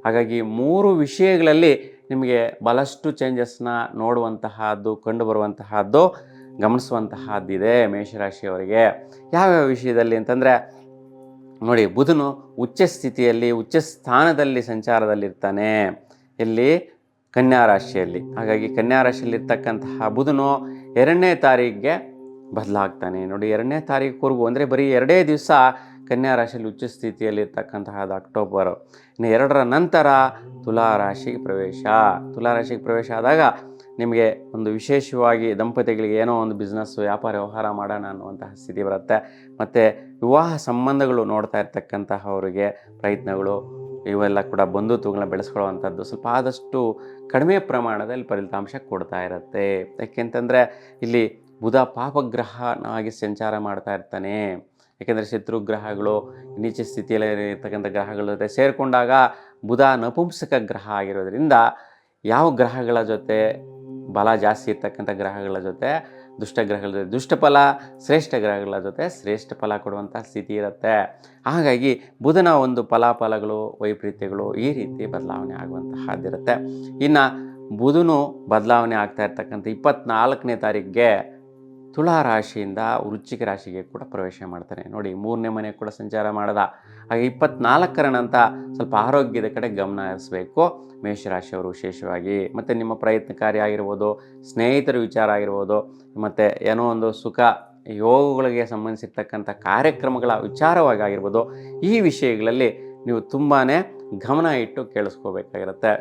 ಹಾಗಾಗಿ 3 ವಿಷಯಗಳಲ್ಲಿ ನಿಮಗೆ ಭಾಳಷ್ಟು ಚೇಂಜಸ್ನ ನೋಡುವಂತಹದ್ದು, ಕಂಡುಬರುವಂತಹದ್ದು, ಗಮನಿಸುವಂತಹದ್ದಿದೆ ಮೇಷರಾಶಿಯವರಿಗೆ. ಯಾವ್ಯಾವ ವಿಷಯದಲ್ಲಿ ಅಂತಂದರೆ ನೋಡಿ, ಬುಧನು ಉಚ್ಚ ಸ್ಥಿತಿಯಲ್ಲಿ, ಉಚ್ಚ ಸ್ಥಾನದಲ್ಲಿ ಸಂಚಾರದಲ್ಲಿರ್ತಾನೆ. ಎಲ್ಲಿ? ಕನ್ಯಾ ರಾಶಿಯಲ್ಲಿ. ಹಾಗಾಗಿ ಕನ್ಯಾ ರಾಶಿಯಲ್ಲಿರ್ತಕ್ಕಂತಹ ಬುಧನು 2ನೇ ತಾರೀಕಿಗೆ ಬದಲಾಗ್ತಾನೆ. ನೋಡಿ, 2ನೇ ತಾರೀಕುವರೆಗೂ ಅಂದರೆ ಬರೀ 2 ದಿವಸ ಕನ್ಯಾ ರಾಶಿಯಲ್ಲಿ ಉಚ್ಚ ಸ್ಥಿತಿಯಲ್ಲಿರ್ತಕ್ಕಂತಹದ್ದು ಅಕ್ಟೋಬರ್. ಇನ್ನು 2ರ ನಂತರ ತುಲಾ ರಾಶಿಗೆ ಪ್ರವೇಶ. ತುಲಾ ರಾಶಿಗೆ ಪ್ರವೇಶ ಆದಾಗ ನಿಮಗೆ ಒಂದು ವಿಶೇಷವಾಗಿ ದಂಪತಿಗಳಿಗೆ ಏನೋ ಒಂದು ಬಿಸ್ನೆಸ್ಸು, ವ್ಯಾಪಾರ ವ್ಯವಹಾರ ಮಾಡೋಣ ಅನ್ನುವಂತಹ ಸ್ಥಿತಿ ಬರುತ್ತೆ. ಮತ್ತು ವಿವಾಹ ಸಂಬಂಧಗಳು ನೋಡ್ತಾ ಇರ್ತಕ್ಕಂತಹವರಿಗೆ ಪ್ರಯತ್ನಗಳು ಇವೆಲ್ಲ ಕೂಡ ಬಂಧುತ್ವಗಳನ್ನ ಬೆಳೆಸ್ಕೊಳ್ಳುವಂಥದ್ದು ಸ್ವಲ್ಪ ಆದಷ್ಟು ಕಡಿಮೆ ಪ್ರಮಾಣದಲ್ಲಿ ಫಲಿತಾಂಶ ಕೊಡ್ತಾ ಇರುತ್ತೆ. ಯಾಕೆಂತಂದರೆ ಇಲ್ಲಿ ಬುಧ ಪಾಪಗ್ರಹನಾಗಿ ಸಂಚಾರ ಮಾಡ್ತಾ ಇರ್ತಾನೆ. ಯಾಕೆಂದರೆ ಶತ್ರು ಗ್ರಹಗಳು, ನೀಚ ಸ್ಥಿತಿಯಲ್ಲಿ ಇರ್ತಕ್ಕಂಥ ಗ್ರಹಗಳ ಜೊತೆ ಸೇರಿಕೊಂಡಾಗ ಬುಧ ನಪುಂಸಕ ಗ್ರಹ ಆಗಿರೋದ್ರಿಂದ ಯಾವ ಗ್ರಹಗಳ ಜೊತೆ ಬಲ ಜಾಸ್ತಿ ಇರ್ತಕ್ಕಂಥ ಗ್ರಹಗಳ ಜೊತೆ ದುಷ್ಟಗ್ರಹಗಳ ಜೊತೆ ದುಷ್ಟ ಫಲ, ಶ್ರೇಷ್ಠ ಗ್ರಹಗಳ ಜೊತೆ ಶ್ರೇಷ್ಠ ಫಲ ಕೊಡುವಂಥ ಸ್ಥಿತಿ ಇರುತ್ತೆ. ಹಾಗಾಗಿ ಬುಧನ ಒಂದು ಫಲಾಫಲಗಳು, ವೈಪರೀತ್ಯಗಳು ಈ ರೀತಿ ಬದಲಾವಣೆ ಆಗುವಂತಹದ್ದಿರುತ್ತೆ. ಇನ್ನು ಬುಧನು ಬದಲಾವಣೆ ಆಗ್ತಾ ಇರ್ತಕ್ಕಂಥ 24ನೇ ತಾರೀಕಿಗೆ ತುಲಾ ರಾಶಿಯಿಂದ ವೃಶ್ಚಿಕ ರಾಶಿಗೆ ಕೂಡ ಪ್ರವೇಶ ಮಾಡ್ತಾನೆ. ನೋಡಿ, 3ನೇ ಮನೆ ಕೂಡ ಸಂಚಾರ ಮಾಡದ. ಹಾಗೆ 24ರ ನಂತರ ಸ್ವಲ್ಪ ಆರೋಗ್ಯದ ಕಡೆ ಗಮನ ಹರಿಸಬೇಕು ಮೇಷರಾಶಿಯವರು ವಿಶೇಷವಾಗಿ. ಮತ್ತು ನಿಮ್ಮ ಪ್ರಯತ್ನಕಾರಿ ಆಗಿರ್ಬೋದು, ಸ್ನೇಹಿತರ ವಿಚಾರ ಆಗಿರ್ಬೋದು, ಮತ್ತು ಏನೋ ಒಂದು ಸುಖ ಯೋಗಗಳಿಗೆ ಸಂಬಂಧಿಸಿರ್ತಕ್ಕಂಥ ಕಾರ್ಯಕ್ರಮಗಳ ವಿಚಾರವಾಗಿ ಆಗಿರ್ಬೋದು, ಈ ವಿಷಯಗಳಲ್ಲಿ ನೀವು ತುಂಬಾ ಗಮನ ಇಟ್ಟು ಕೇಳಿಸ್ಕೋಬೇಕಾಗಿರುತ್ತೆ.